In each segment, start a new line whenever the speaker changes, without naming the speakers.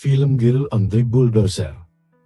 Film Girl on the Bulldozer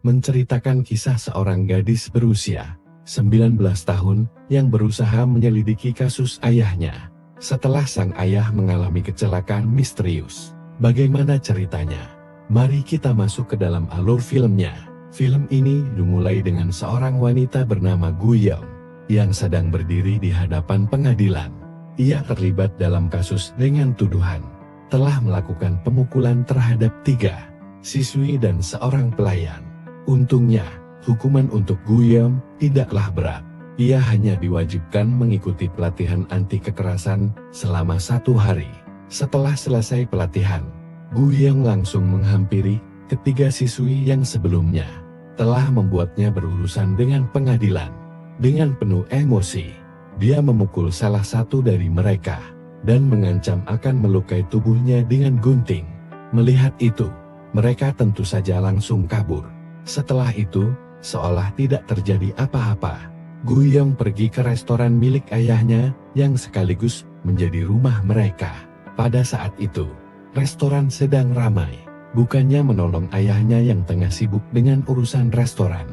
menceritakan kisah seorang gadis berusia 19 tahun yang berusaha menyelidiki kasus ayahnya setelah sang ayah mengalami kecelakaan misterius. Bagaimana ceritanya? Mari kita masuk ke dalam alur filmnya. Film ini dimulai dengan seorang wanita bernama Gu Yeong yang sedang berdiri di hadapan pengadilan. Ia terlibat dalam kasus dengan tuduhan telah melakukan pemukulan terhadap 3 siswi dan seorang pelayan. Untungnya, hukuman untuk Gu Yeong tidaklah berat. Ia hanya diwajibkan mengikuti pelatihan anti kekerasan selama 1 hari. Setelah selesai pelatihan, Gu Yeong langsung menghampiri ketiga siswi yang sebelumnya telah membuatnya berurusan dengan pengadilan. Dengan penuh emosi, dia memukul salah satu dari mereka dan mengancam akan melukai tubuhnya dengan gunting. Melihat itu, mereka tentu saja langsung kabur. Setelah itu, seolah tidak terjadi apa-apa, Gu Yeong pergi ke restoran milik ayahnya yang sekaligus menjadi rumah mereka. Pada saat itu, restoran sedang ramai. Bukannya menolong ayahnya yang tengah sibuk dengan urusan restoran,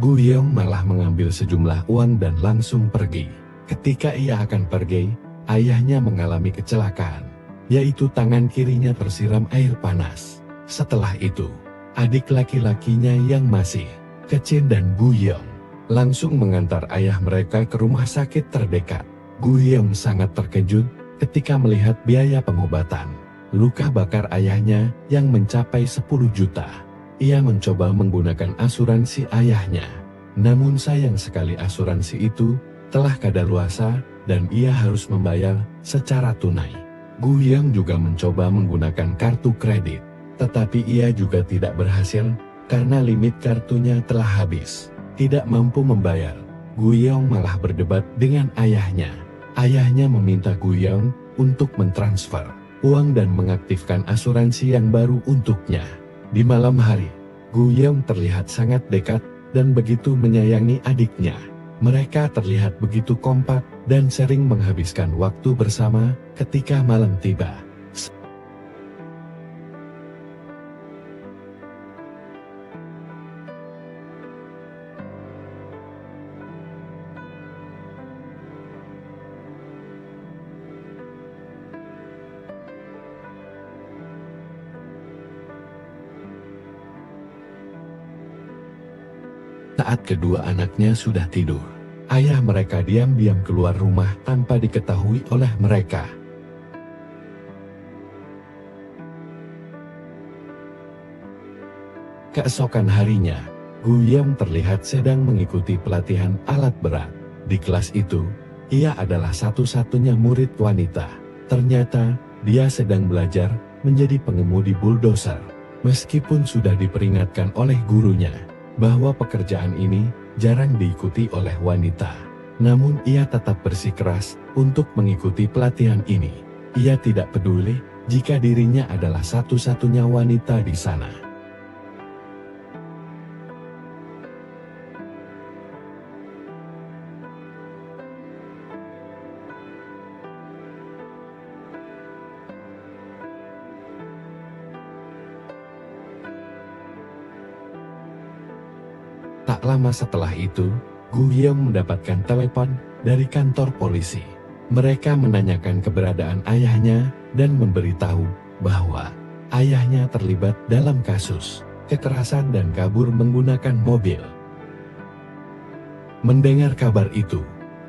Gu Yeong malah mengambil sejumlah uang dan langsung pergi. Ketika ia akan pergi, ayahnya mengalami kecelakaan, yaitu tangan kirinya tersiram air panas. Setelah itu, adik laki-lakinya yang masih kecil dan Gu Yeong langsung mengantar ayah mereka ke rumah sakit terdekat. Gu Yeong sangat terkejut ketika melihat biaya pengobatan luka bakar ayahnya yang mencapai 10 juta. Ia mencoba menggunakan asuransi ayahnya, namun sayang sekali asuransi itu telah kadaluarsa dan ia harus membayar secara tunai. Gu Yeong juga mencoba menggunakan kartu kredit, tetapi ia juga tidak berhasil karena limit kartunya telah habis. Tidak mampu membayar, Gu Yeong malah berdebat dengan ayahnya. Ayahnya meminta Gu Yeong untuk mentransfer uang dan mengaktifkan asuransi yang baru untuknya. Di malam hari, Gu Yeong terlihat sangat dekat dan begitu menyayangi adiknya. Mereka terlihat begitu kompak dan sering menghabiskan waktu bersama ketika malam tiba. Saat kedua anaknya sudah tidur, ayah mereka diam-diam keluar rumah tanpa diketahui oleh mereka. Keesokan harinya, Gu Yeong terlihat sedang mengikuti pelatihan alat berat. Di kelas itu, ia adalah satu-satunya murid wanita. Ternyata, dia sedang belajar menjadi pengemudi bulldozer. Meskipun sudah diperingatkan oleh gurunya bahwa pekerjaan ini jarang diikuti oleh wanita, namun ia tetap bersikeras untuk mengikuti pelatihan ini. Ia tidak peduli jika dirinya adalah satu-satunya wanita di sana. Tak lama setelah itu, Gu Yeong mendapatkan telepon dari kantor polisi. Mereka menanyakan keberadaan ayahnya dan memberitahu bahwa ayahnya terlibat dalam kasus kekerasan dan kabur menggunakan mobil. Mendengar kabar itu,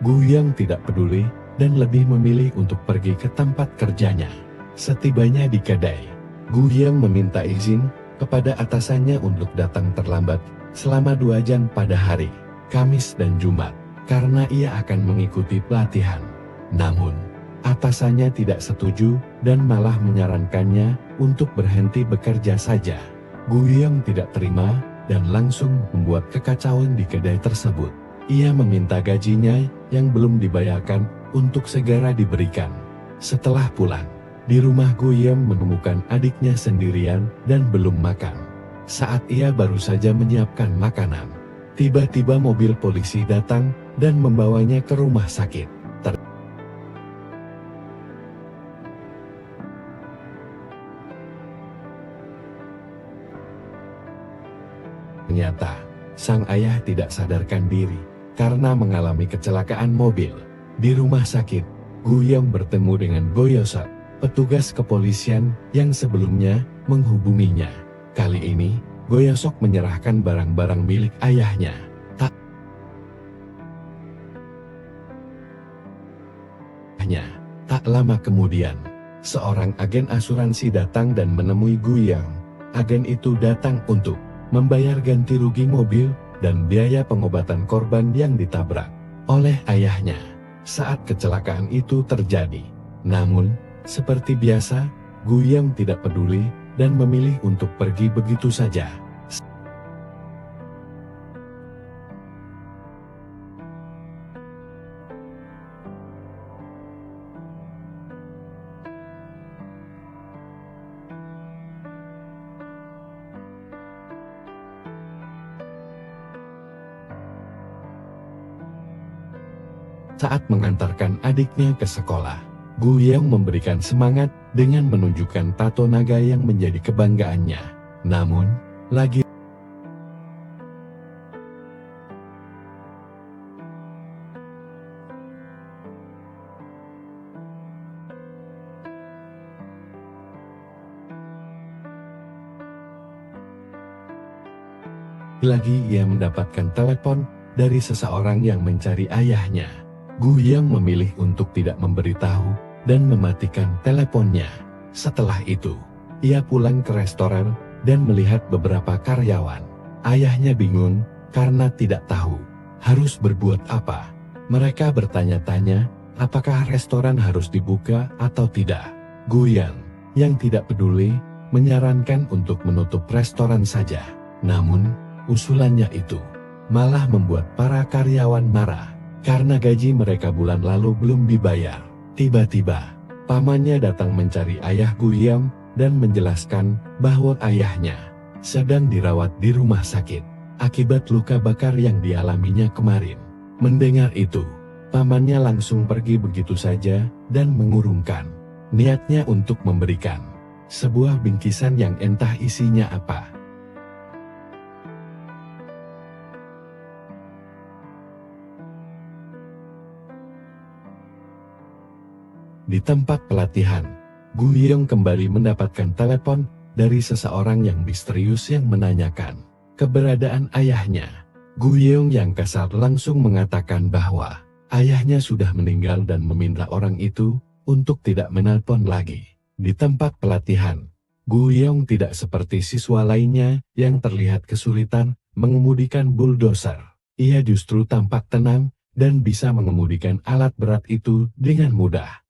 Gu Yeong tidak peduli dan lebih memilih untuk pergi ke tempat kerjanya. Setibanya di kedai, Gu Yeong meminta izin kepada atasannya untuk datang terlambat selama 2 jam pada hari Kamis dan Jumat, karena ia akan mengikuti pelatihan. Namun, atasannya tidak setuju dan malah menyarankannya untuk berhenti bekerja saja. Gu Yeong tidak terima dan langsung membuat kekacauan di kedai tersebut. Ia meminta gajinya yang belum dibayarkan untuk segera diberikan. Setelah pulang, di rumah Gu Yeong menemukan adiknya sendirian dan belum makan. Saat ia baru saja menyiapkan makanan, tiba-tiba mobil polisi datang dan membawanya ke rumah sakit. Ternyata, sang ayah tidak sadarkan diri karena mengalami kecelakaan mobil. Di rumah sakit, Guyong bertemu dengan Goyosok, petugas kepolisian yang sebelumnya menghubunginya. Kali ini, Goyosok menyerahkan barang-barang milik ayahnya. Tak lama kemudian, seorang agen asuransi datang dan menemui Guyong. Agen itu datang untuk membayar ganti rugi mobil dan biaya pengobatan korban yang ditabrak oleh ayahnya saat kecelakaan itu terjadi. Namun, seperti biasa, Guyong tidak peduli dan memilih untuk pergi begitu saja. Saat mengantarkan adiknya ke sekolah, Guyong memberikan semangat dengan menunjukkan tato naga yang menjadi kebanggaannya. Namun, lagi ia mendapatkan telepon dari seseorang yang mencari ayahnya. Guyong memilih untuk tidak memberitahu dan mematikan teleponnya. Setelah itu, ia pulang ke restoran dan melihat beberapa karyawan. Ayahnya bingung karena tidak tahu harus berbuat apa. Mereka bertanya-tanya apakah restoran harus dibuka atau tidak. Guyong, yang tidak peduli, menyarankan untuk menutup restoran saja. Namun, usulannya itu malah membuat para karyawan marah. Karena gaji mereka bulan lalu belum dibayar. Tiba-tiba, pamannya datang mencari ayah Guyong dan menjelaskan bahwa ayahnya sedang dirawat di rumah sakit akibat luka bakar yang dialaminya kemarin. Mendengar itu, pamannya langsung pergi begitu saja dan mengurungkan niatnya untuk memberikan sebuah bingkisan yang entah isinya apa. Di tempat pelatihan, Guyong kembali mendapatkan telepon dari seseorang yang misterius yang menanyakan keberadaan ayahnya. Guyong yang kasar langsung mengatakan bahwa ayahnya sudah meninggal dan meminta orang itu untuk tidak menelpon lagi. Di tempat pelatihan, Guyong tidak seperti siswa lainnya yang terlihat kesulitan mengemudikan bulldozer. Ia justru tampak tenang dan bisa mengemudikan alat berat itu dengan mudah.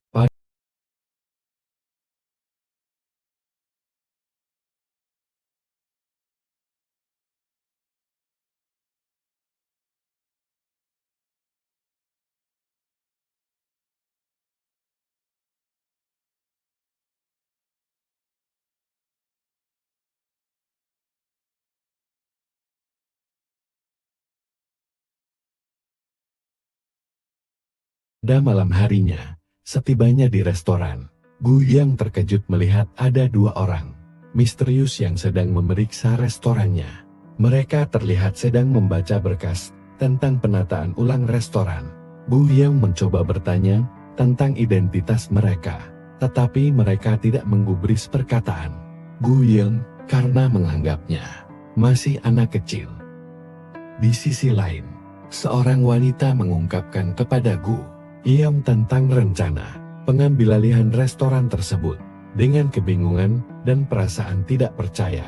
Pada malam harinya, setibanya di restoran, Guyong terkejut melihat ada dua orang misterius yang sedang memeriksa restorannya. Mereka terlihat sedang membaca berkas tentang penataan ulang restoran. Guyong mencoba bertanya tentang identitas mereka, tetapi mereka tidak menggubris perkataan Guyong karena menganggapnya masih anak kecil. Di sisi lain, seorang wanita mengungkapkan kepada Guyong tentang rencana pengambilalihan restoran tersebut. Dengan kebingungan dan perasaan tidak percaya,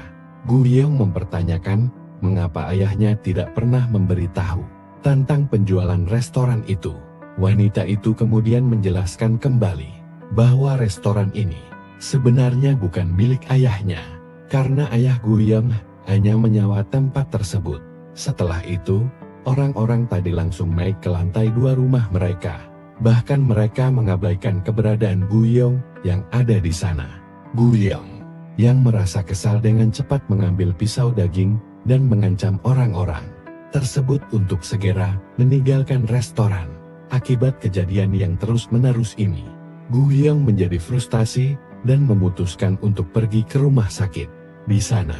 Guyong mempertanyakan mengapa ayahnya tidak pernah memberitahu tentang penjualan restoran itu. Wanita itu kemudian menjelaskan kembali bahwa restoran ini sebenarnya bukan milik ayahnya, karena ayah Guyong hanya menyewa tempat tersebut. Setelah itu, orang-orang tadi langsung naik ke lantai 2 rumah mereka. Bahkan mereka mengabaikan keberadaan Guyong yang ada di sana. Guyong, yang merasa kesal dengan cepat mengambil pisau daging dan mengancam orang-orang tersebut untuk segera meninggalkan restoran. Akibat kejadian yang terus-menerus ini, Guyong menjadi frustasi dan memutuskan untuk pergi ke rumah sakit. Di sana,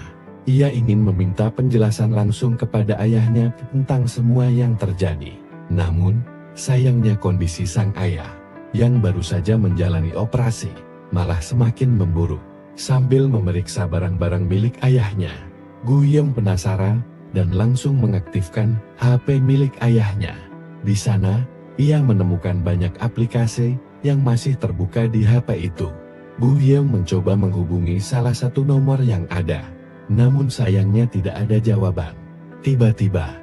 Ia ingin meminta penjelasan langsung kepada ayahnya tentang semua yang terjadi. Namun, sayangnya kondisi sang ayah, yang baru saja menjalani operasi, malah semakin memburuk. Sambil memeriksa barang-barang milik ayahnya, Guiyong penasaran dan langsung mengaktifkan HP milik ayahnya. Di sana, ia menemukan banyak aplikasi yang masih terbuka di HP itu. Guiyong mencoba menghubungi salah satu nomor yang ada, namun sayangnya tidak ada jawaban. Tiba-tiba,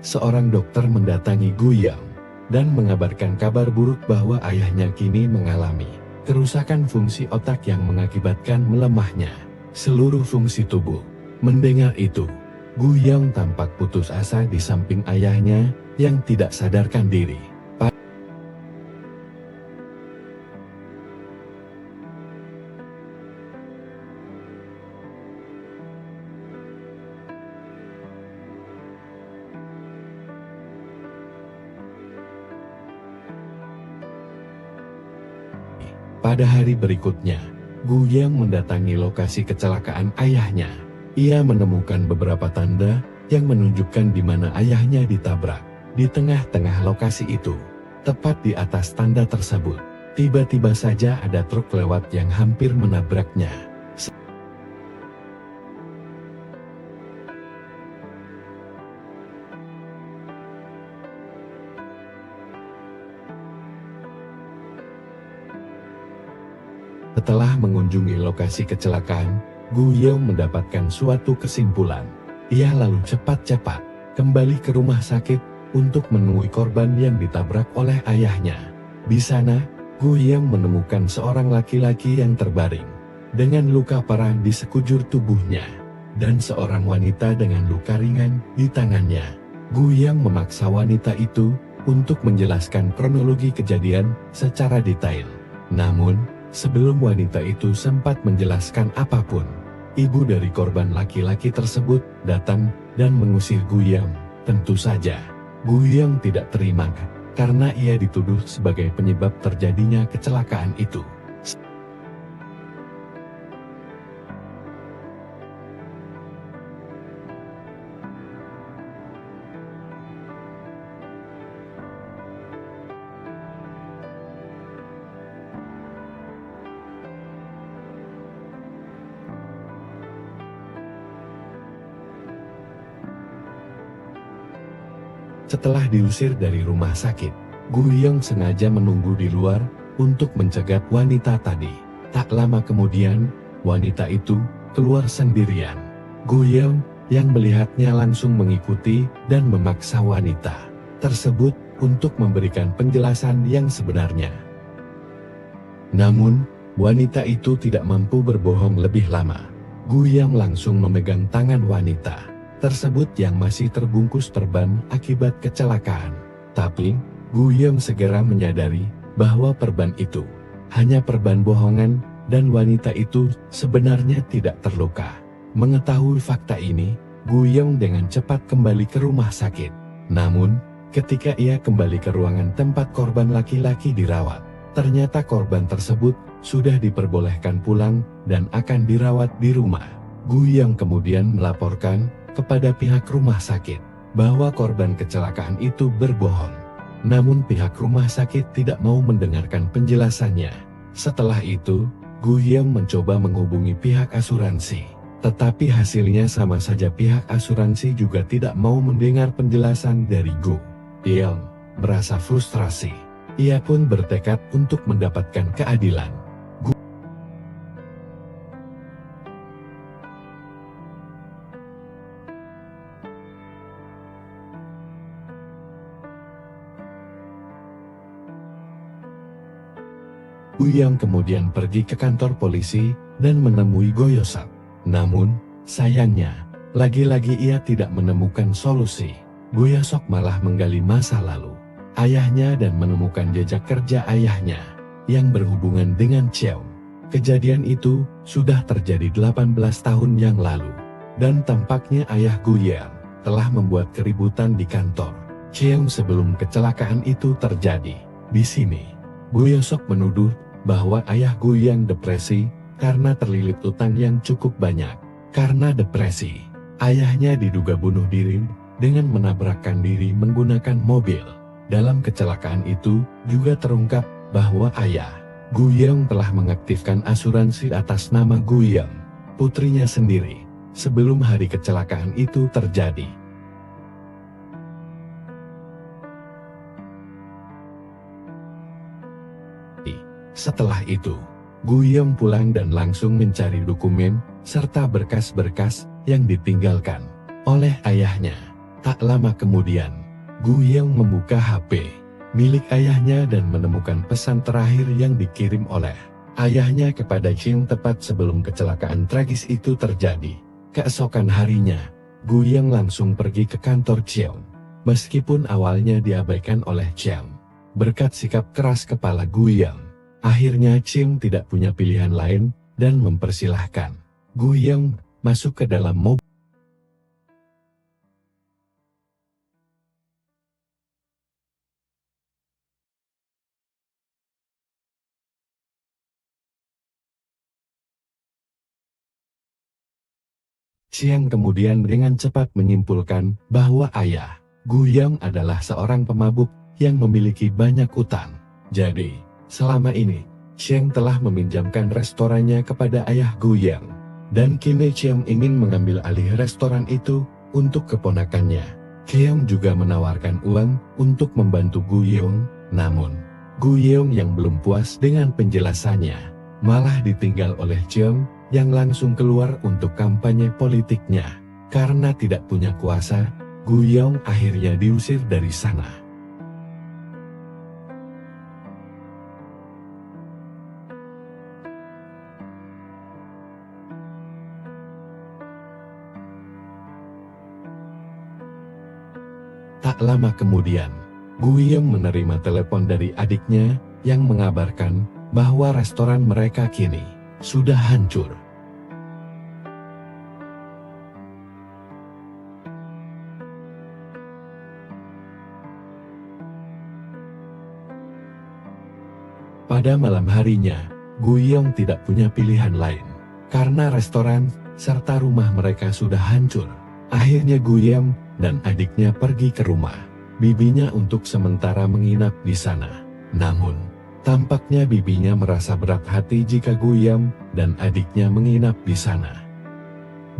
seorang dokter mendatangi Guiyong dan mengabarkan kabar buruk bahwa ayahnya kini mengalami kerusakan fungsi otak yang mengakibatkan melemahnya seluruh fungsi tubuh. Mendengar itu, Guiyong tampak putus asa di samping ayahnya yang tidak sadarkan diri. Pada hari berikutnya, Guiyong mendatangi lokasi kecelakaan ayahnya. Ia menemukan beberapa tanda yang menunjukkan di mana ayahnya ditabrak. Di tengah-tengah lokasi itu, tepat di atas tanda tersebut, tiba-tiba saja ada truk lewat yang hampir menabraknya. Setelah mengunjungi lokasi kecelakaan, Guiyong mendapatkan suatu kesimpulan. Ia lalu cepat-cepat kembali ke rumah sakit untuk menemui korban yang ditabrak oleh ayahnya. Di sana, Guiyong menemukan seorang laki-laki yang terbaring dengan luka parah di sekujur tubuhnya dan seorang wanita dengan luka ringan di tangannya. Guiyong memaksa wanita itu untuk menjelaskan kronologi kejadian secara detail. Namun, sebelum wanita itu sempat menjelaskan apapun, ibu dari korban laki-laki tersebut datang dan mengusir Guiyong. Tentu saja, Guiyong tidak terima karena ia dituduh sebagai penyebab terjadinya kecelakaan itu. Setelah diusir dari rumah sakit, Guiyong sengaja menunggu di luar untuk mencegat wanita tadi. Tak lama kemudian, wanita itu keluar sendirian. Guiyong yang melihatnya langsung mengikuti dan memaksa wanita tersebut untuk memberikan penjelasan yang sebenarnya. Namun, wanita itu tidak mampu berbohong lebih lama. Guiyong langsung memegang tangan wanita tersebut yang masih terbungkus perban akibat kecelakaan. Tapi, Guiyong segera menyadari bahwa perban itu hanya perban bohongan dan wanita itu sebenarnya tidak terluka. Mengetahui fakta ini, Guiyong dengan cepat kembali ke rumah sakit. Namun, ketika ia kembali ke ruangan tempat korban laki-laki dirawat, ternyata korban tersebut sudah diperbolehkan pulang dan akan dirawat di rumah. Guiyong kemudian melaporkan kepada pihak rumah sakit bahwa korban kecelakaan itu berbohong. Namun pihak rumah sakit tidak mau mendengarkan penjelasannya. Setelah itu, Guiyong mencoba menghubungi pihak asuransi. Tetapi hasilnya sama saja, pihak asuransi juga tidak mau mendengar penjelasan dari Guiyong. Merasa frustrasi, ia pun bertekad untuk mendapatkan keadilan. Yang kemudian pergi ke kantor polisi dan menemui Goyosok. Namun, sayangnya, lagi-lagi ia tidak menemukan solusi. Goyosok malah menggali masa lalu ayahnya dan menemukan jejak kerja ayahnya yang berhubungan dengan Cheong. Kejadian itu sudah terjadi 18 tahun yang lalu, dan tampaknya ayah Guyang telah membuat keributan di kantor Cheong sebelum kecelakaan itu terjadi. Di sini, Goyosok menuduh bahwa ayah Guyang depresi karena terlilit utang yang cukup banyak. Karena depresi, ayahnya diduga bunuh diri dengan menabrakkan diri menggunakan mobil. Dalam kecelakaan itu juga terungkap bahwa ayah Guyang telah mengaktifkan asuransi atas nama Guyang, putrinya sendiri, sebelum hari kecelakaan itu terjadi. Setelah itu, Guyang pulang dan langsung mencari dokumen serta berkas-berkas yang ditinggalkan oleh ayahnya. Tak lama kemudian, Guyang membuka HP milik ayahnya dan menemukan pesan terakhir yang dikirim oleh ayahnya kepada Cheong tepat sebelum kecelakaan tragis itu terjadi. Keesokan harinya, Guyang langsung pergi ke kantor Cheong. Meskipun awalnya diabaikan oleh Cheong, berkat sikap keras kepala Guyang, akhirnya Cheong tidak punya pilihan lain dan mempersilahkan Guyang masuk ke dalam mobil. Cheong kemudian dengan cepat menyimpulkan bahwa ayah Guyang adalah seorang pemabuk yang memiliki banyak utang. Jadi, selama ini, Cheong telah meminjamkan restorannya kepada ayah Guyang, dan kini Cheong ingin mengambil alih restoran itu untuk keponakannya. Cheong juga menawarkan uang untuk membantu Guyang, namun Guyang yang belum puas dengan penjelasannya, malah ditinggal oleh Cheong yang langsung keluar untuk kampanye politiknya. Karena tidak punya kuasa, Guyang akhirnya diusir dari sana. Tak lama kemudian, Guyang menerima telepon dari adiknya yang mengabarkan bahwa restoran mereka kini sudah hancur. Pada malam harinya, Guyang tidak punya pilihan lain, karena restoran serta rumah mereka sudah hancur. Akhirnya Guyang dan adiknya pergi ke rumah bibinya untuk sementara menginap di sana. Namun, tampaknya bibinya merasa berat hati jika Guyang dan adiknya menginap di sana.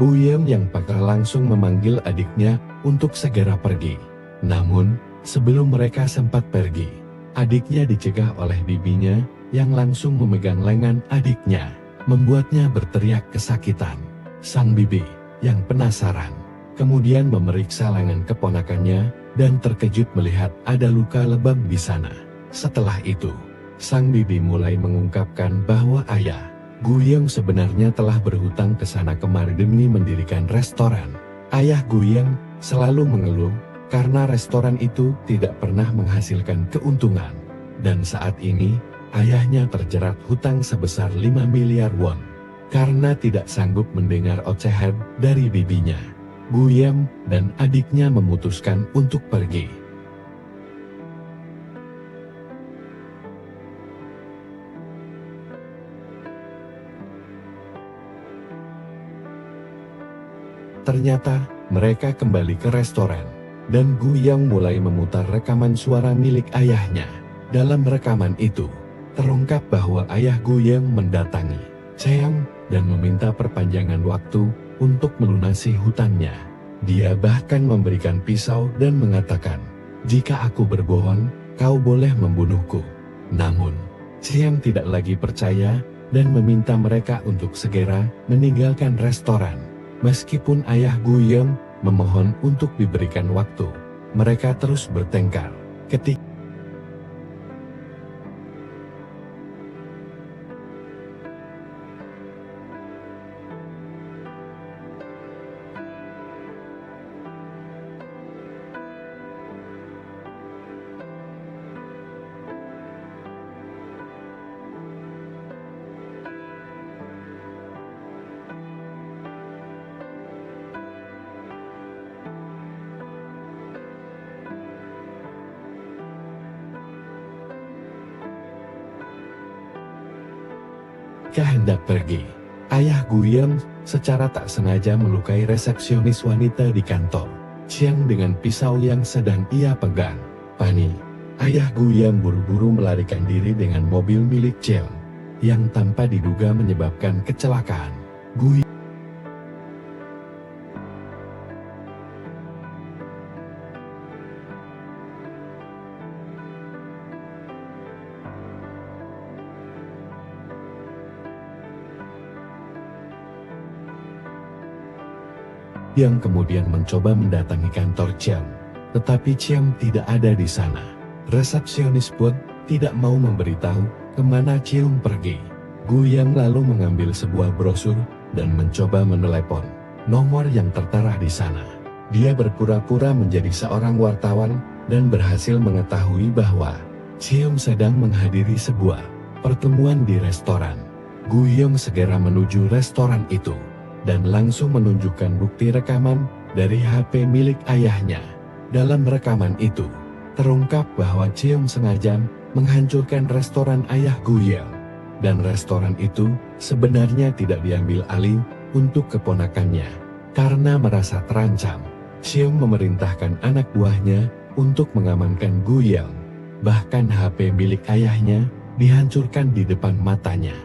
Guyang yang pakar langsung memanggil adiknya untuk segera pergi. Namun, sebelum mereka sempat pergi, adiknya dicegah oleh bibinya yang langsung memegang lengan adiknya, membuatnya berteriak kesakitan. Sang bibi yang penasaran kemudian memeriksa lengan keponakannya dan terkejut melihat ada luka lebam di sana. Setelah itu, sang bibi mulai mengungkapkan bahwa ayah Guyang sebenarnya telah berhutang ke sana kemari demi mendirikan restoran. Ayah Guyang selalu mengeluh karena restoran itu tidak pernah menghasilkan keuntungan. Dan saat ini, ayahnya terjerat hutang sebesar 5 miliar won. Karena tidak sanggup mendengar ocehan dari bibinya, Guyang dan adiknya memutuskan untuk pergi. Ternyata, mereka kembali ke restoran, dan Guyang mulai memutar rekaman suara milik ayahnya. Dalam rekaman itu, terungkap bahwa ayah Guyang mendatangi Cheong dan meminta perpanjangan waktu untuk melunasi hutangnya. Dia bahkan memberikan pisau dan mengatakan, "Jika aku berbohong, kau boleh membunuhku." Namun, Cheong tidak lagi percaya dan meminta mereka untuk segera meninggalkan restoran. Meskipun ayah Guyang memohon untuk diberikan waktu, mereka terus bertengkar. Ketika Ketika hendak pergi, ayah Guiyang secara tak sengaja melukai resepsionis wanita di kantor Chiang dengan pisau yang sedang ia pegang. Panik, ayah Guiyang buru-buru melarikan diri dengan mobil milik Chiang yang tanpa diduga menyebabkan kecelakaan. Yang kemudian mencoba mendatangi kantor Chiang, tetapi Chiang tidak ada di sana. Resepsionis pun tidak mau memberitahu kemana Chiang pergi. Guiyang lalu mengambil sebuah brosur dan mencoba menelepon nomor yang tertera di sana. Dia berpura-pura menjadi seorang wartawan dan berhasil mengetahui bahwa Chiang sedang menghadiri sebuah pertemuan di restoran. Guiyang segera menuju restoran itu dan langsung menunjukkan bukti rekaman dari HP milik ayahnya. Dalam rekaman itu, terungkap bahwa Chiang sengaja menghancurkan restoran ayah Guiyang, dan restoran itu sebenarnya tidak diambil alih untuk keponakannya. Karena merasa terancam, Chiang memerintahkan anak buahnya untuk mengamankan Guiyang. Bahkan HP milik ayahnya dihancurkan di depan matanya.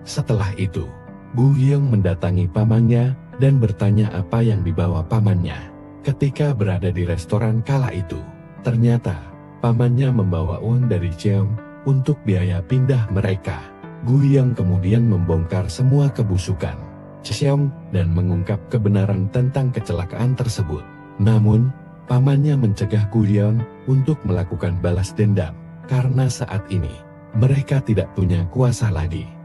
Setelah itu, Guiyang mendatangi pamannya dan bertanya apa yang dibawa pamannya. Ketika berada di restoran kala itu, ternyata pamannya membawa uang dari Chiang untuk biaya pindah mereka. Guiyang kemudian membongkar semua kebusukan Chiang dan mengungkap kebenaran tentang kecelakaan tersebut. Namun, pamannya mencegah Guiyang untuk melakukan balas dendam, karena saat ini mereka tidak punya kuasa lagi.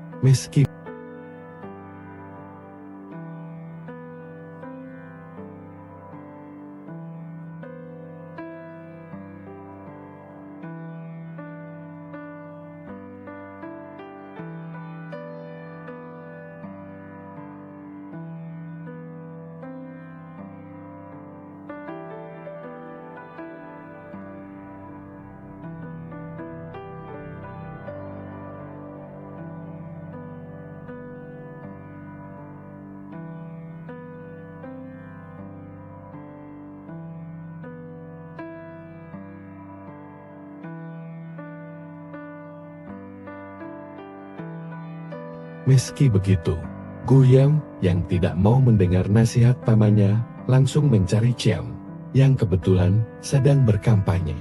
Meski begitu, Guiyang yang tidak mau mendengar nasihat pamannya langsung mencari Chiang yang kebetulan sedang berkampanye.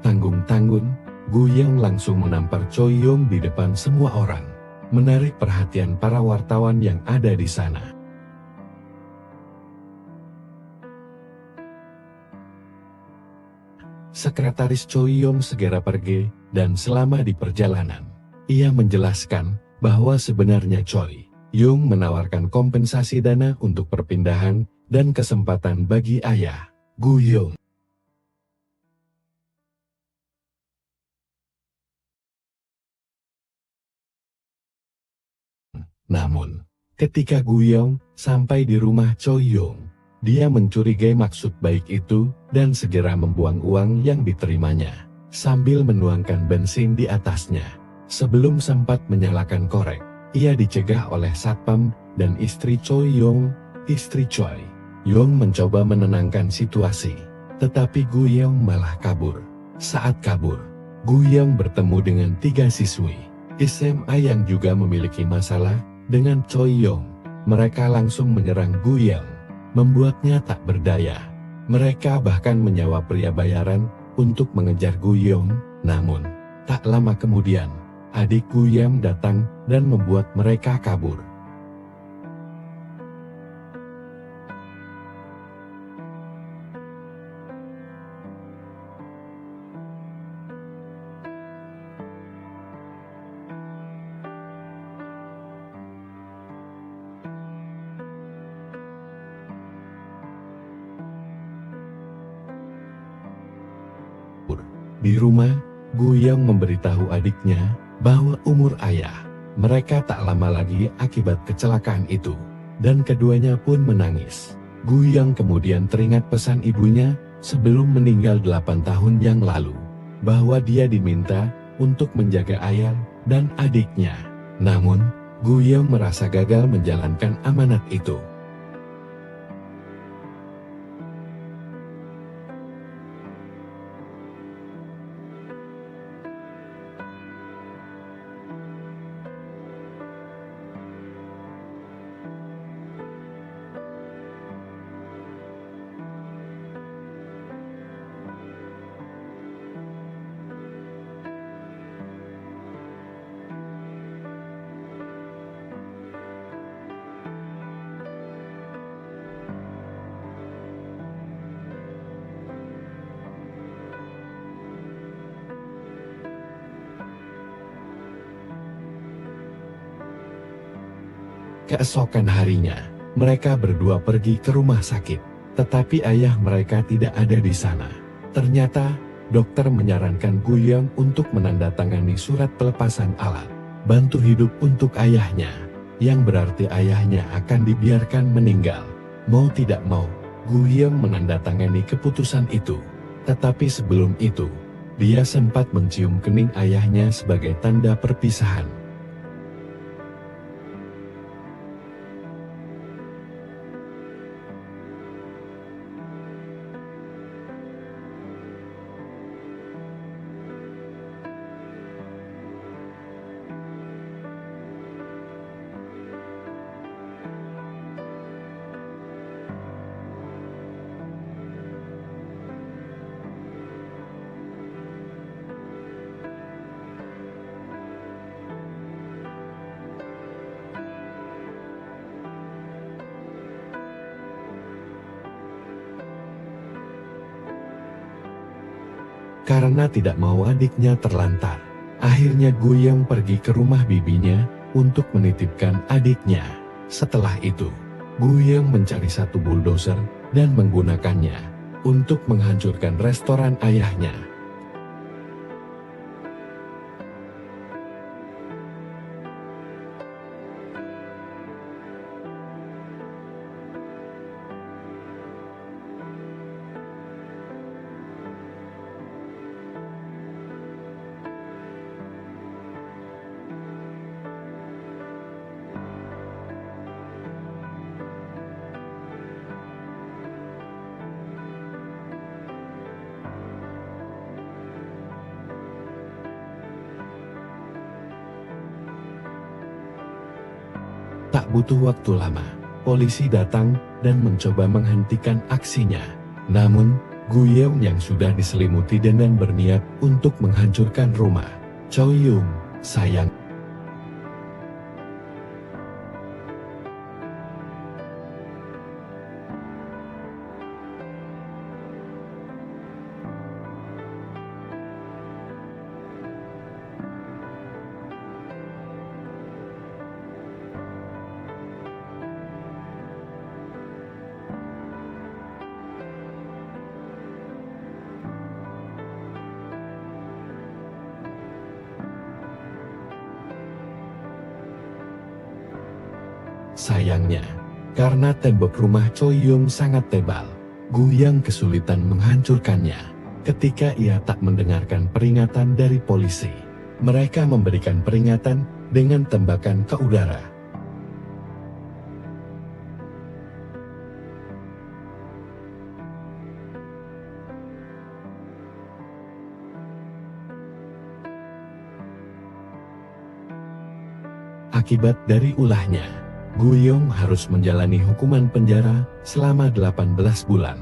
Tanggung-tanggung, Guiyang langsung menampar Choi Yong di depan semua orang, menarik perhatian para wartawan yang ada di sana. Sekretaris Choi Yong segera pergi, dan selama di perjalanan, ia menjelaskan bahwa sebenarnya Choi Yong menawarkan kompensasi dana untuk perpindahan dan kesempatan bagi ayah Guiyang. Namun, ketika Guiyang sampai di rumah Choi Yong, dia mencurigai maksud baik itu dan segera membuang uang yang diterimanya, sambil menuangkan bensin di atasnya. Sebelum sempat menyalakan korek, ia dicegah oleh satpam dan istri Choi Yong. Istri Choi Yong mencoba menenangkan situasi, tetapi Guiyang malah kabur. Saat kabur, Guiyang bertemu dengan 3 siswi SMA yang juga memiliki masalah dengan Choi Yong. Mereka langsung menyerang Guiyang, membuatnya tak berdaya. Mereka bahkan menyewa pria bayaran untuk mengejar Guillaume, namun tak lama kemudian, adik Guillaume datang dan membuat mereka kabur. Di rumah, Guillaume memberitahu adiknya bahwa umur ayah mereka tak lama lagi akibat kecelakaan itu, dan keduanya pun menangis. Guillaume kemudian teringat pesan ibunya sebelum meninggal 8 tahun yang lalu, bahwa dia diminta untuk menjaga ayah dan adiknya. Namun, Guillaume merasa gagal menjalankan amanat itu. Keesokan harinya, mereka berdua pergi ke rumah sakit, tetapi ayah mereka tidak ada di sana. Ternyata, dokter menyarankan Guillaume untuk menandatangani surat pelepasan alat bantu hidup untuk ayahnya, yang berarti ayahnya akan dibiarkan meninggal. Mau tidak mau, Guillaume menandatangani keputusan itu. Tetapi sebelum itu, dia sempat mencium kening ayahnya sebagai tanda perpisahan. Karena tidak mau adiknya terlantar, akhirnya Guillaume pergi ke rumah bibinya untuk menitipkan adiknya. Setelah itu, Guillaume mencari satu bulldozer dan menggunakannya untuk menghancurkan restoran ayahnya. Tak butuh waktu lama, polisi datang dan mencoba menghentikan aksinya. Namun, Guillaume yang sudah diselimuti dan berniat untuk menghancurkan rumah Choi-Yum, sayang. Sayangnya, karena tembok rumah Choi-Yum sangat tebal, Guillaume kesulitan menghancurkannya. Ketika ia tak mendengarkan peringatan dari polisi, mereka memberikan peringatan dengan tembakan ke udara. Akibat dari ulahnya, Guillaume harus menjalani hukuman penjara selama 18 bulan.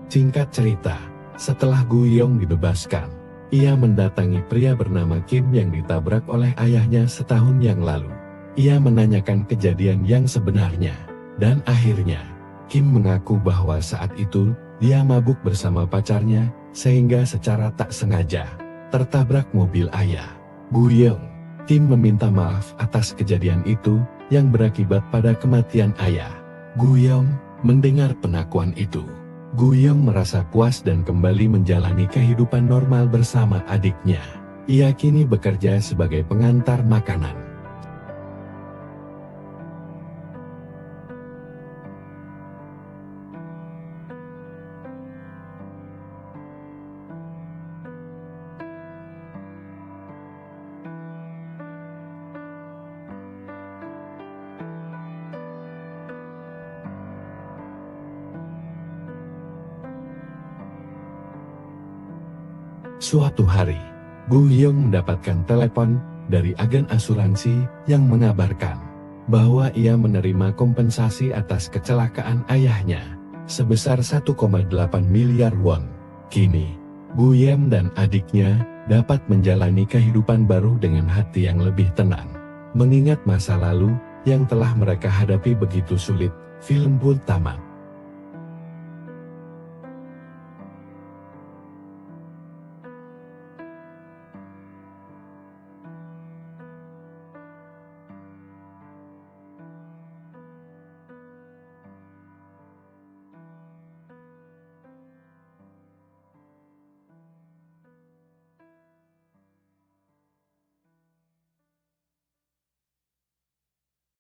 Singkat cerita, setelah Gu Yong dibebaskan, ia mendatangi pria bernama Kim yang ditabrak oleh ayahnya setahun yang lalu. Ia menanyakan kejadian yang sebenarnya, dan akhirnya, Kim mengaku bahwa saat itu, dia mabuk bersama pacarnya, sehingga secara tak sengaja, tertabrak mobil ayah Gu Yong. Kim meminta maaf atas kejadian itu, yang berakibat pada kematian ayah Gu Yong. Mendengar pengakuan itu, Gu Yong merasa puas dan kembali menjalani kehidupan normal bersama adiknya. Ia kini bekerja sebagai pengantar makanan. Suatu hari, Gu Yong mendapatkan telepon dari agen asuransi yang mengabarkan bahwa ia menerima kompensasi atas kecelakaan ayahnya sebesar 1,8 miliar won. Kini, Gu Yong dan adiknya dapat menjalani kehidupan baru dengan hati yang lebih tenang. Mengingat masa lalu yang telah mereka hadapi begitu sulit, film pun tamat.